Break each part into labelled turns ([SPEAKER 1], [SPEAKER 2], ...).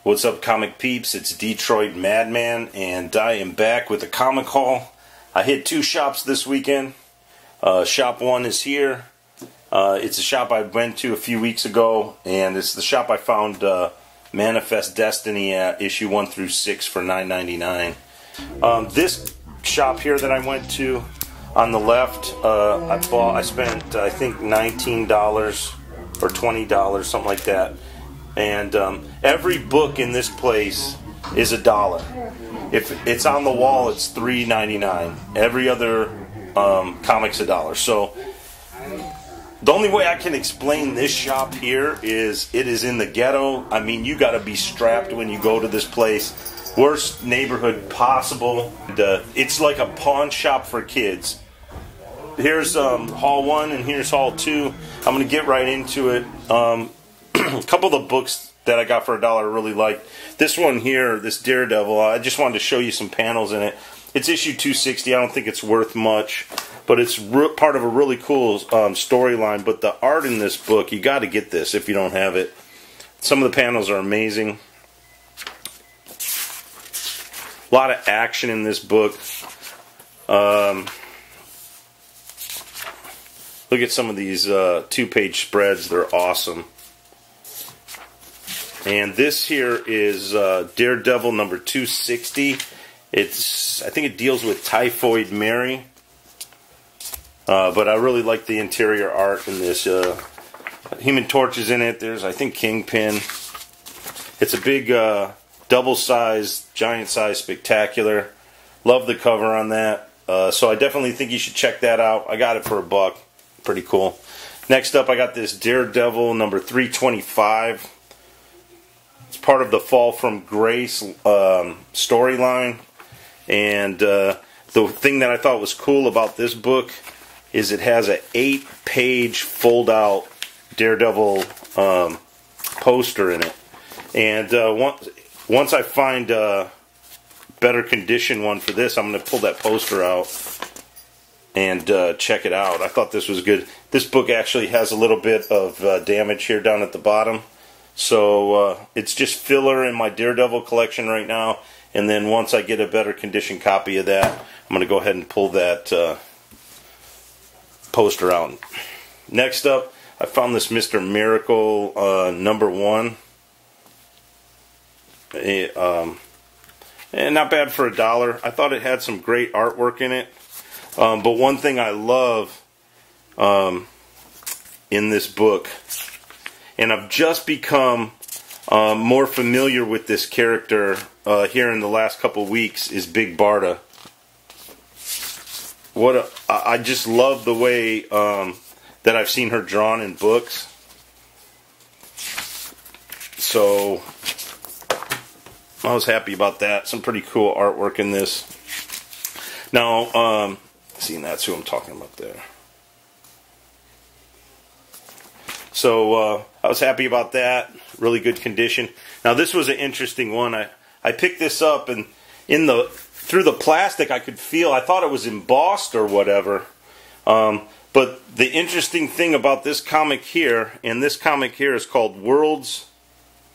[SPEAKER 1] What's up, comic peeps? It's Detroit Madman, and I am back with a comic haul. I hit two shops this weekend. Shop one is here. It's a shop I went to a few weeks ago, and it's the shop I found Manifest Destiny at, issue 1 through 6 for $9.99. This shop here that I went to, on the left, I spent I think $19 or $20, something like that. And every book in this place is $1. If it's on the wall, it's $3.99. Every other comic's $1. So the only way I can explain this shop here is it is in the ghetto. I mean, you got to be strapped when you go to this place. Worst neighborhood possible. And, it's like a pawn shop for kids. Here's Hall 1 and here's Hall 2. I'm going to get right into it. A couple of the books that I got for $1 I really like. This one here, this Daredevil, I just wanted to show you some panels in it. It's issue 260. I don't think it's worth much, but it's part of a really cool storyline. But the art in this book, you got to get this if you don't have it. Some of the panels are amazing. A lot of action in this book. Look at some of these two-page spreads. They're awesome. And this here is Daredevil number 260. I think it deals with Typhoid Mary. But I really like the interior art in this. Human Torch is in it. There's, I think, Kingpin. It's a big double-sized, giant-sized spectacular. Love the cover on that. So I definitely think you should check that out. I got it for $1. Pretty cool. Next up, I got this Daredevil number 325. It's part of the Fall from Grace storyline. And the thing that I thought was cool about this book is it has an 8-page fold-out Daredevil poster in it. And once I find a better condition one for this, I'm going to pull that poster out and check it out. I thought this was good. This book actually has a little bit of damage here down at the bottom. So it's just filler in my Daredevil collection right now. And then once I get a better condition copy of that, I'm going to go ahead and pull that poster out. Next up, I found this Mr. Miracle number 1. And not bad for $1. I thought it had some great artwork in it. But one thing I love in this book, and I've just become more familiar with this character here in the last couple weeks, is Big Barda. I just love the way that I've seen her drawn in books. So I was happy about that. Some pretty cool artwork in this. Now, see, that's who I'm talking about there. So I was happy about that. Really good condition. Now this was an interesting one. I picked this up, and through the plastic I could feel, I thought it was embossed or whatever. But the interesting thing about this comic here, and this comic here is called Worlds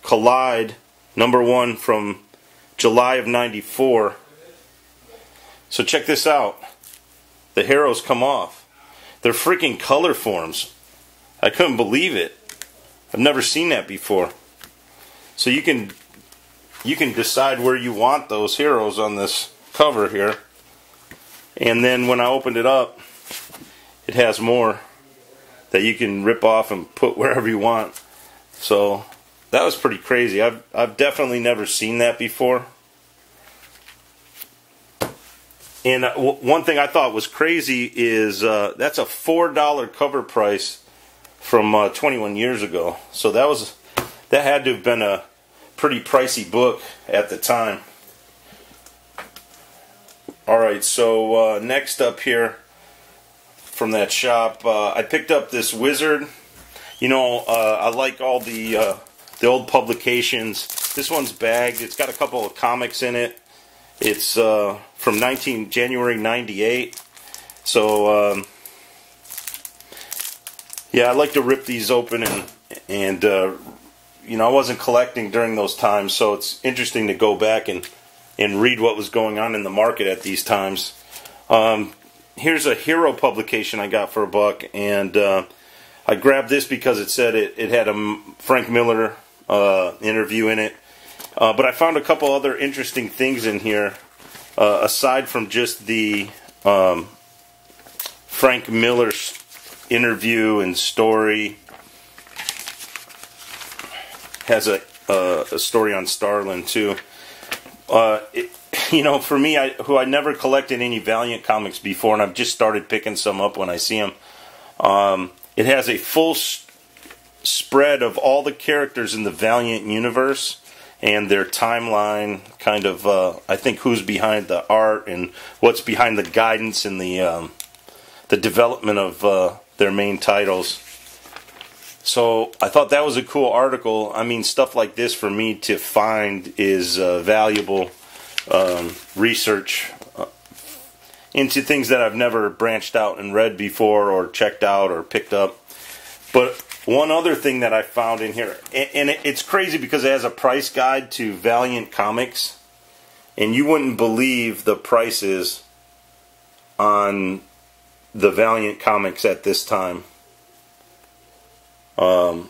[SPEAKER 1] Collide number 1 from July of '94. So check this out. The arrows come off. They're freaking color forms. I couldn't believe it. I've never seen that before. So you can decide where you want those heroes on this cover here. And then when I opened it up, it has more that you can rip off and put wherever you want. So that was pretty crazy. I've definitely never seen that before. And one thing I thought was crazy is that's a $4 cover price from 21 years ago. So that had to have been a pretty pricey book at the time. Alright, so next up here from that shop, I picked up this Wizard. You know, I like all the old publications. This one's bagged. It's got a couple of comics in it. It's from January '98. So yeah, I like to rip these open and I wasn't collecting during those times, so it's interesting to go back and read what was going on in the market at these times. Here's a Hero publication I got for $1, and I grabbed this because it said it had a Frank Miller interview in it. But I found a couple other interesting things in here, aside from just the Frank Miller interview and story. Has a story on Starlin too. For me, who I never collected any Valiant comics before, and I've just started picking some up when I see them. It has a full spread of all the characters in the Valiant universe and their timeline, kind of, I think, who's behind the art and what's behind the guidance and the development of their main titles. So I thought that was a cool article. I mean, stuff like this for me to find is valuable research into things that I've never branched out and read before or checked out or picked up. But one other thing that I found in here, and it's crazy because it has a price guide to Valiant comics, and you wouldn't believe the prices on the Valiant comics at this time. The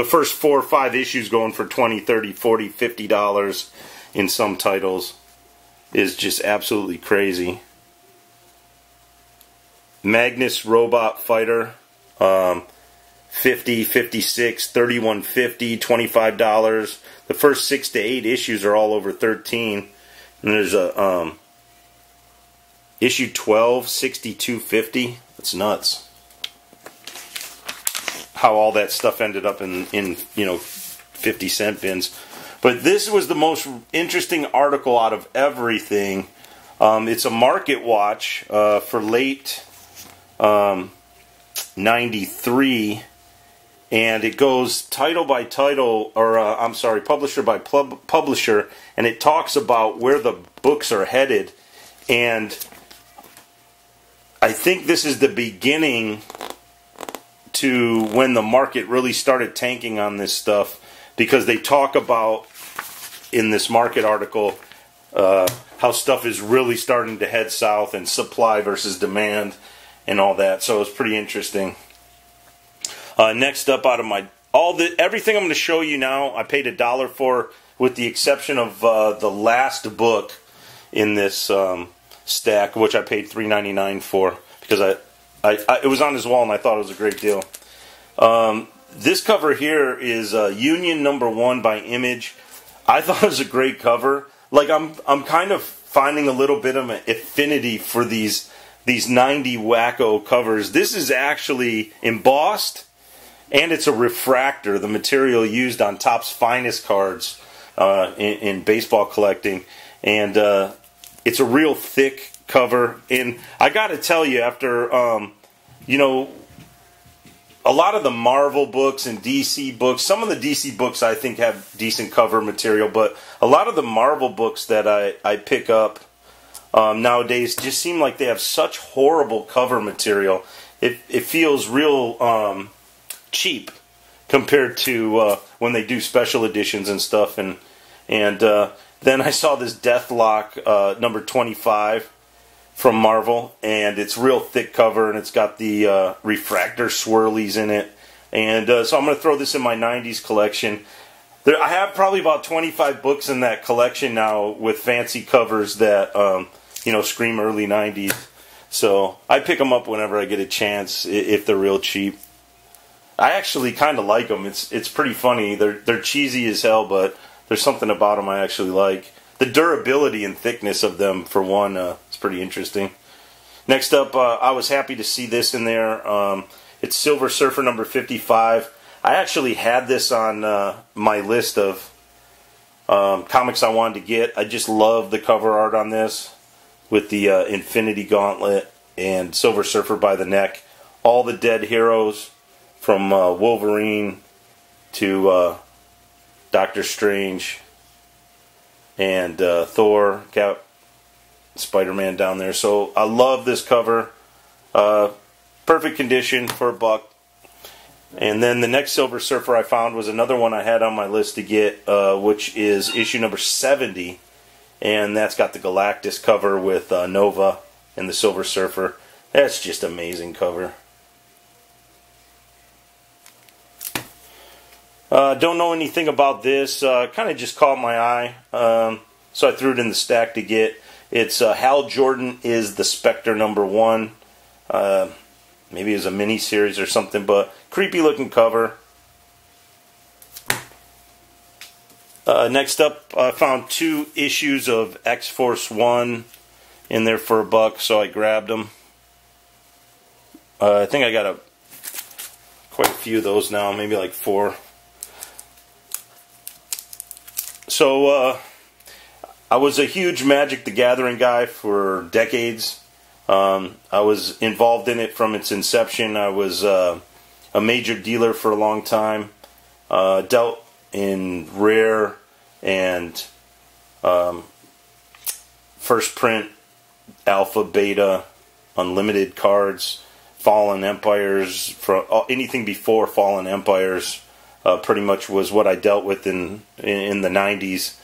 [SPEAKER 1] first 4 or 5 issues going for $20, $30, $40, $50 in some titles is just absolutely crazy. Magnus Robot Fighter, $50, $56, $31.50, $25. The first 6 to 8 issues are all over $13. And there's a issue 12, $62.50. That's nuts. How all that stuff ended up in 50-cent bins. But this was the most interesting article out of everything. It's a market watch for late 93, and it goes title by title, or publisher by publisher, and it talks about where the books are headed. And I think this is the beginning to when the market really started tanking on this stuff, because they talk about in this market article how stuff is really starting to head south and supply versus demand and all that. So it's pretty interesting. Next up, out of everything I'm going to show you now, I paid $1 for, with the exception of the last book in this stack, which I paid $3.99 for because it was on his wall and I thought it was a great deal. This cover here is Union #1 by Image. I thought it was a great cover. Like, I'm kind of finding a little bit of an affinity for these 90 wacko covers. This is actually embossed, and it's a refractor, the material used on Topps finest cards in baseball collecting. And it's a real thick cover. And I got to tell you, after a lot of the Marvel books and DC books, some of the DC books I think have decent cover material, but a lot of the Marvel books that I pick up nowadays just seem like they have such horrible cover material. It feels real cheap compared to when they do special editions and stuff. And then I saw this Deathlock number 25 from Marvel, and it's real thick cover, and it's got the refractor swirlies in it. And so I'm going to throw this in my 90s collection. I have probably about 25 books in that collection now with fancy covers that scream early 90s. So I pick them up whenever I get a chance if they're real cheap. I actually kind of like them. It's pretty funny. They're cheesy as hell, but there's something about them I actually like. The durability and thickness of them, for one, is pretty interesting. Next up, I was happy to see this in there. It's Silver Surfer number 55. I actually had this on my list of comics I wanted to get. I just love the cover art on this, with the Infinity Gauntlet and Silver Surfer by the neck. All the dead heroes, from Wolverine to Doctor Strange and Thor, Cap, Spider-Man down there. So I love this cover. Perfect condition for $1. And then the next Silver Surfer I found was another one I had on my list to get, which is issue number 70. And that's got the Galactus cover with Nova and the Silver Surfer. That's just amazing cover. Don't know anything about this. Kind of just caught my eye. So I threw it in the stack to get. It's Hal Jordan is the Spectre #1. Maybe it's a mini-series or something, but creepy looking cover. Next up, I found 2 issues of X-Force 1 in there for $1, so I grabbed them. I think I got quite a few of those now, maybe like 4. So, I was a huge Magic the Gathering guy for decades. I was involved in it from its inception. I was a major dealer for a long time. Dealt in rare and first print, alpha, beta, unlimited cards, Fallen Empires, anything before Fallen Empires. Pretty much was what I dealt with in the 90s,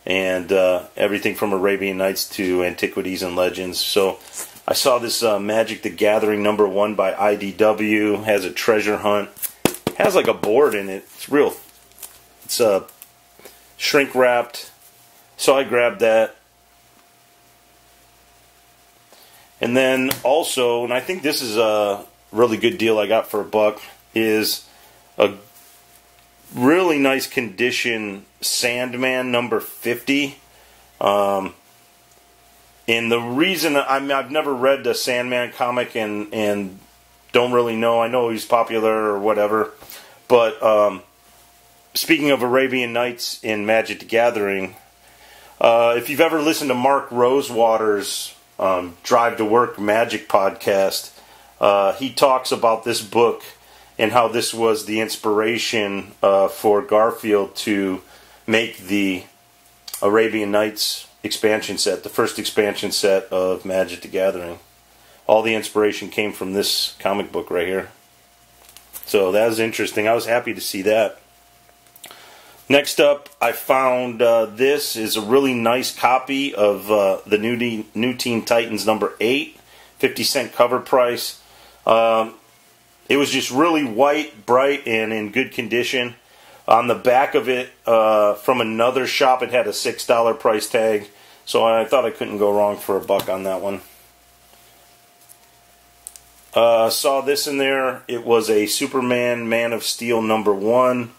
[SPEAKER 1] and everything from Arabian Nights to Antiquities and Legends. So I saw this Magic the Gathering #1 by IDW. Has a treasure hunt. Has like a board in it. It's real. It's shrink wrapped. So I grabbed that. And then also, and I think this is a really good deal I got for $1, is a really nice condition Sandman #50. And the reason I've never read the Sandman comic and don't really know. I know he's popular or whatever, but speaking of Arabian Nights in Magic the Gathering, if you've ever listened to Mark Rosewater's Drive to Work Magic podcast, he talks about this book and how this was the inspiration for Garfield to make the Arabian Nights expansion set, the first expansion set of Magic the Gathering. All the inspiration came from this comic book right here. So that was interesting. I was happy to see that. Next up, I found this is a really nice copy of the New Teen Titans #8, 50-cent cover price. It was just really white, bright, and in good condition. On the back of it, from another shop, it had a $6 price tag, so I thought I couldn't go wrong for $1 on that one. Saw this in there. It was a Superman Man of Steel #1.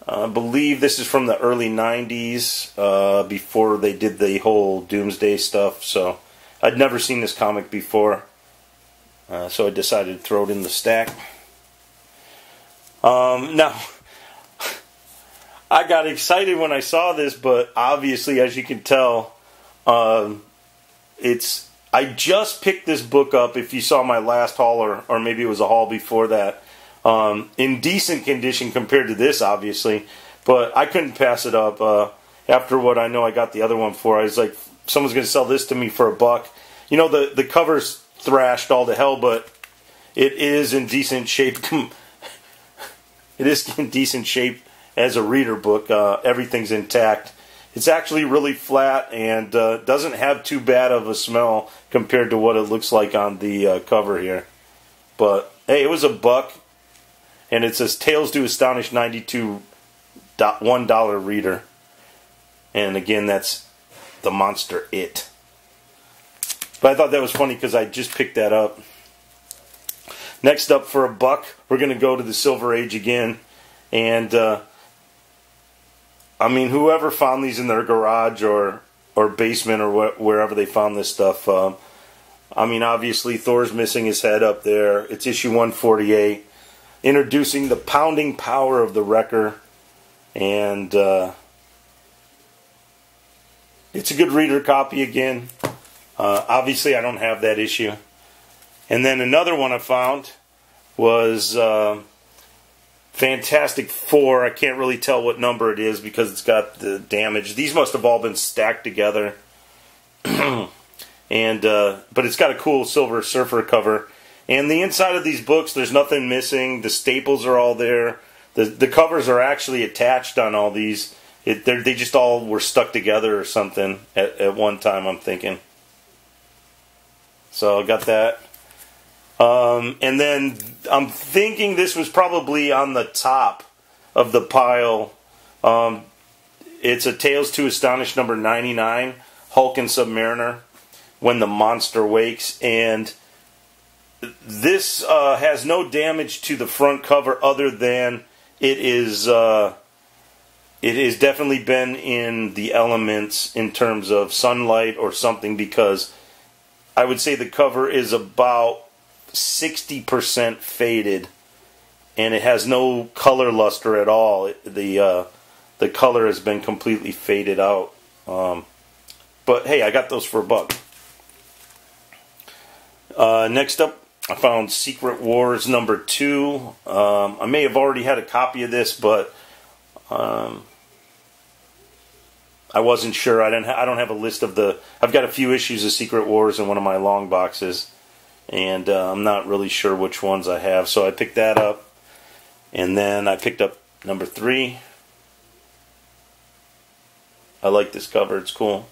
[SPEAKER 1] I believe this is from the early 90s, before they did the whole Doomsday stuff, so I'd never seen this comic before, so I decided to throw it in the stack. Now, I got excited when I saw this, but obviously, as you can tell, I just picked this book up, if you saw my last haul, or maybe it was a haul before that, in decent condition compared to this, obviously, but I couldn't pass it up. After what I know I got the other one for, I was like, someone's going to sell this to me for $1. You know, the cover's thrashed all to hell, but it is in decent shape. It is in decent shape as a reader book. Everything's intact. It's actually really flat and doesn't have too bad of a smell compared to what it looks like on the cover here. But hey, it was $1, and it says Tales to Astonish 92 $1 reader. And again, that's the monster It. But I thought that was funny because I just picked that up. Next up, for $1, we're going to go to the Silver Age again. And I mean, whoever found these in their garage or basement or wherever they found this stuff, I mean, obviously Thor's missing his head up there. It's issue 148, introducing the pounding power of the Wrecker, and it's a good reader copy again. Obviously, I don't have that issue. And then another one I found was Fantastic Four. I can't really tell what number it is because it's got the damage. These must have all been stacked together. And but it's got a cool Silver Surfer cover. And the inside of these books, there's nothing missing. The staples are all there. The covers are actually attached on all these. They just all were stuck together or something at one time, I'm thinking. So I got that. And then I'm thinking this was probably on the top of the pile. It's a Tales to Astonish number 99, Hulk and Submariner, When the Monster Wakes. And this has no damage to the front cover other than it has definitely been in the elements in terms of sunlight or something, because I would say the cover is about 60% faded, and it has no color luster at all. The color has been completely faded out. But hey, I got those for $1. Next up, I found Secret Wars number 2. I may have already had a copy of this, but I wasn't sure. I don't have a list of the. I've got a few issues of Secret Wars in one of my long boxes, and I'm not really sure which ones I have. So I picked that up, and then I picked up number 3. I like this cover; it's cool.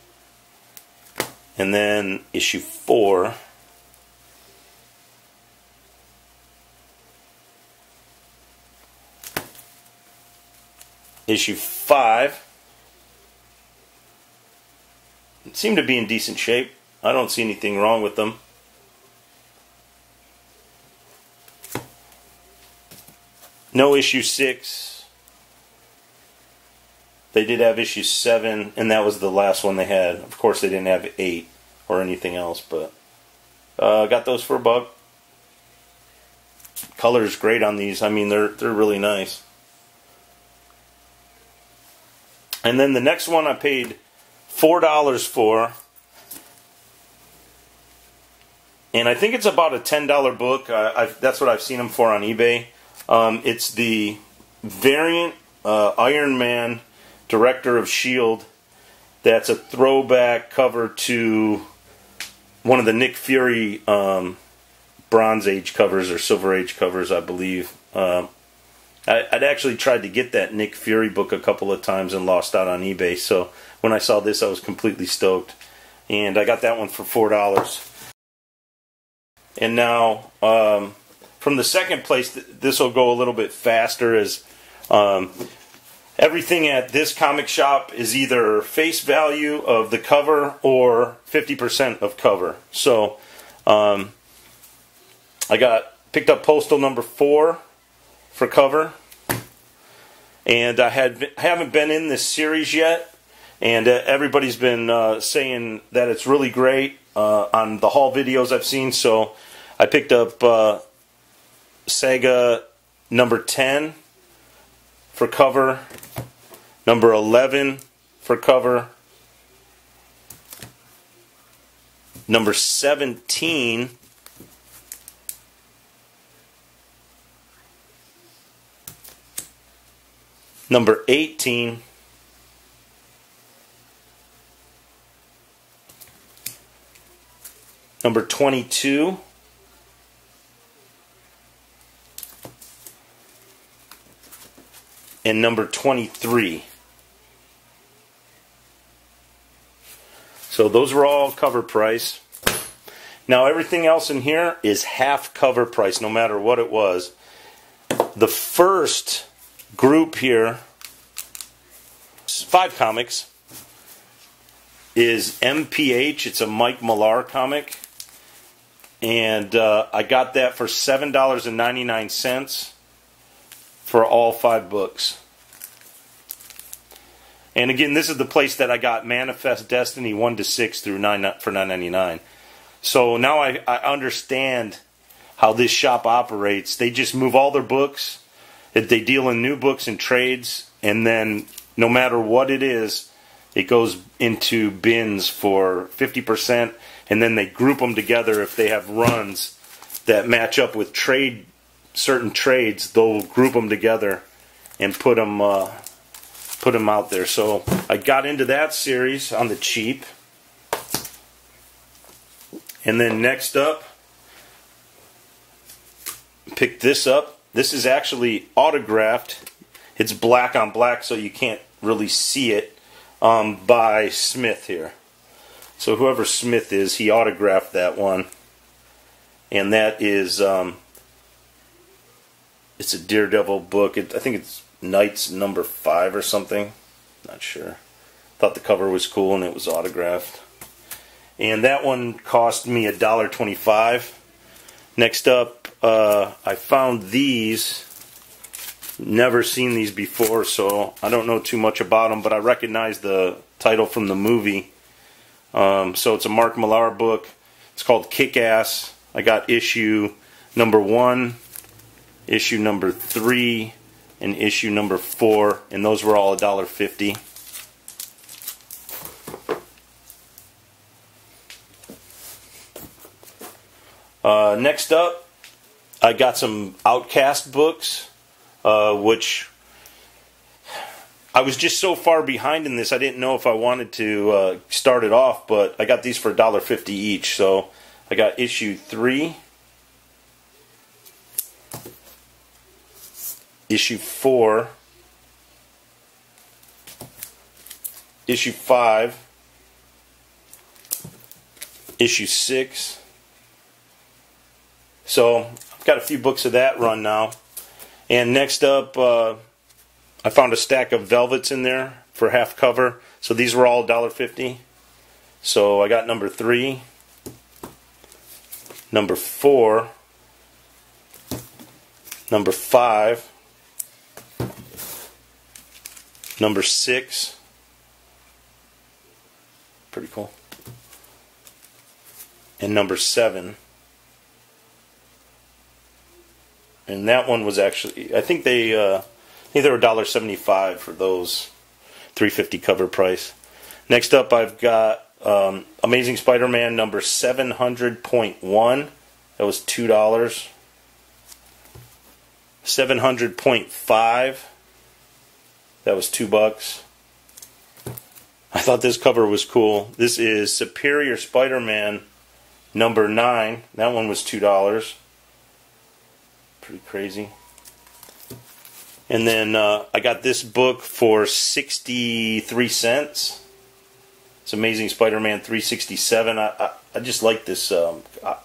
[SPEAKER 1] And then issue 4. Issue 5. It seemed to be in decent shape. I don't see anything wrong with them. No issue 6. They did have issue 7, and that was the last one they had. Of course, they didn't have 8 or anything else, but got those for $1. Color's great on these. I mean, they're really nice. And then the next one I paid $4 for, and I think it's about a $10 book. That's what I've seen them for on eBay. It's the variant Iron Man, Director of S.H.I.E.L.D. That's a throwback cover to one of the Nick Fury Bronze Age covers or Silver Age covers, I believe. I'd actually tried to get that Nick Fury book a couple of times and lost out on eBay. So when I saw this, I was completely stoked. And I got that one for $4. And now, from the second place, this will go a little bit faster, as everything at this comic shop is either face value of the cover or 50% of cover. So I picked up Postal number 4 for cover, and I haven't been in this series yet, and everybody's been saying that it's really great on the haul videos I've seen. So I picked up Saga number 10 for cover, number 11 for cover, number 17, number 18, number 22, and number 23. So those were all cover price. Now everything else in here is half cover price, no matter what it was. The first group here, 5 comics, is MPH. It's a Mike Millar comic, and I got that for $7.99 for all 5 books. And again, this is the place that I got Manifest Destiny 1-6 through 9 for $9.99. So now I understand how this shop operates. They just move all their books. They deal in new books and trades, and then no matter what it is, it goes into bins for 50%, and then they group them together. If they have runs that match up with certain trades, they'll group them together and put them out there. So I got into that series on the cheap. And then next up, picked this up. This is actually autographed. It's black on black, so you can't really see it, by Smith here. So whoever Smith is, he autographed that one. And that is, it's a Daredevil book. I think it's Knights number 5 or something. Not sure. Thought the cover was cool and it was autographed. And that one cost me $1.25. Next up, I found these. Never seen these before, so I don't know too much about them, but I recognize the title from the movie. So it's a Mark Millar book. It's called Kick-Ass. I got issue number 1, issue number 3, and issue number 4, and those were all $1.50. Next up, I got some Outcast books, which I was just so far behind in this, I didn't know if I wanted to start it off, but I got these for $1.50 each. So I got issue 3, issue 4, issue 5, issue 6. So I've got a few books of that run now. And next up, I found a stack of Velvets in there for half cover. So these were all $1.50. So I got number 3, number 4, number 5, number 6. Pretty cool. And number 7. And that one was actually, I think they were $1.75 for those, $3.50 cover price. Next up, I've got Amazing Spider-Man number 700.1. That was $2. 700.5. That was $2. I thought this cover was cool. This is Superior Spider-Man number 9. That one was $2. Pretty crazy. And then I got this book for 63 cents. It's Amazing Spider-Man 367. I just like this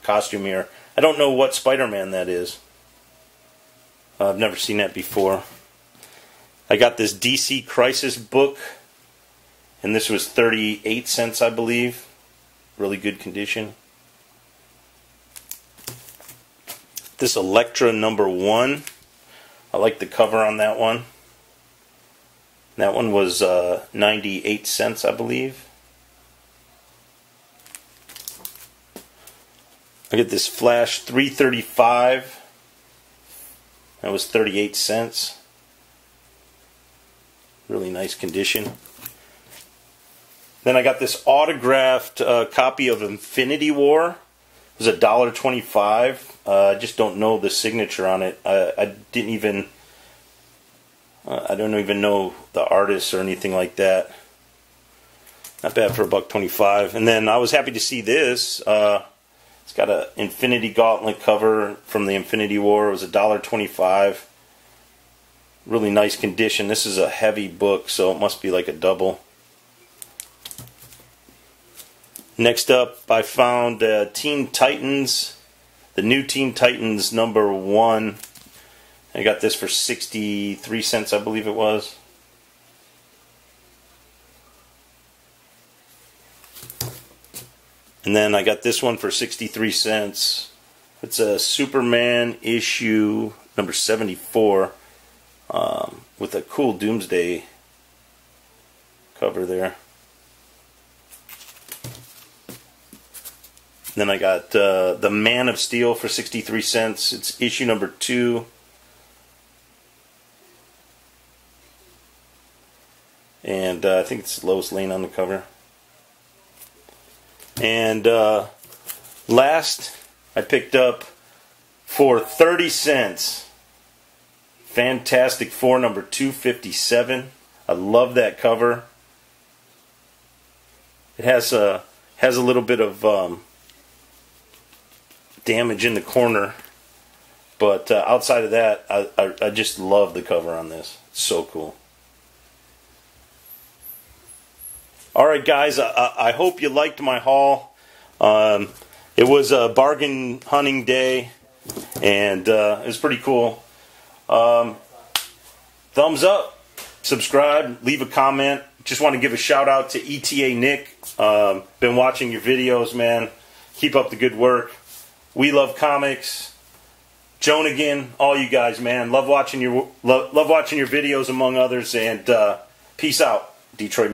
[SPEAKER 1] costume here. I don't know what Spider-Man that is. I've never seen that before. I got this DC Crisis book, and this was 38 cents, I believe. Really good condition. This Elektra number 1. I like the cover on that one. That one was 98 cents, I believe. I get this Flash 335. That was 38 cents. Really nice condition. Then I got this autographed copy of Infinity War. It was $1.25. I just don't know the signature on it. I don't even know the artist or anything like that. Not bad for $1.25. And then I was happy to see this. It's got an Infinity Gauntlet cover from the Infinity War. It was $1.25. Really nice condition. This is a heavy book, so it must be like a double. Next up, I found Teen Titans, the new Teen Titans number 1. I got this for 63 cents, I believe it was. And then I got this one for 63 cents. It's a Superman issue number 74 with a cool Doomsday cover there. Then I got the Man of Steel for 63 cents. It's issue number 2. And I think it's Lois Lane on the cover. And last, I picked up for 30 cents Fantastic Four number 257. I love that cover. It has a little bit of damage in the corner, But outside of that, I just love the cover on this. It's so cool. Alright guys, I hope you liked my haul. It was a bargain hunting day, and it was pretty cool. Thumbs up, subscribe, leave a comment. Just want to give a shout out to ETA Nick. Been watching your videos, man. Keep up the good work. We love comics. Jonigan, all you guys, man. Love watching your videos, among others. And peace out, Detroit.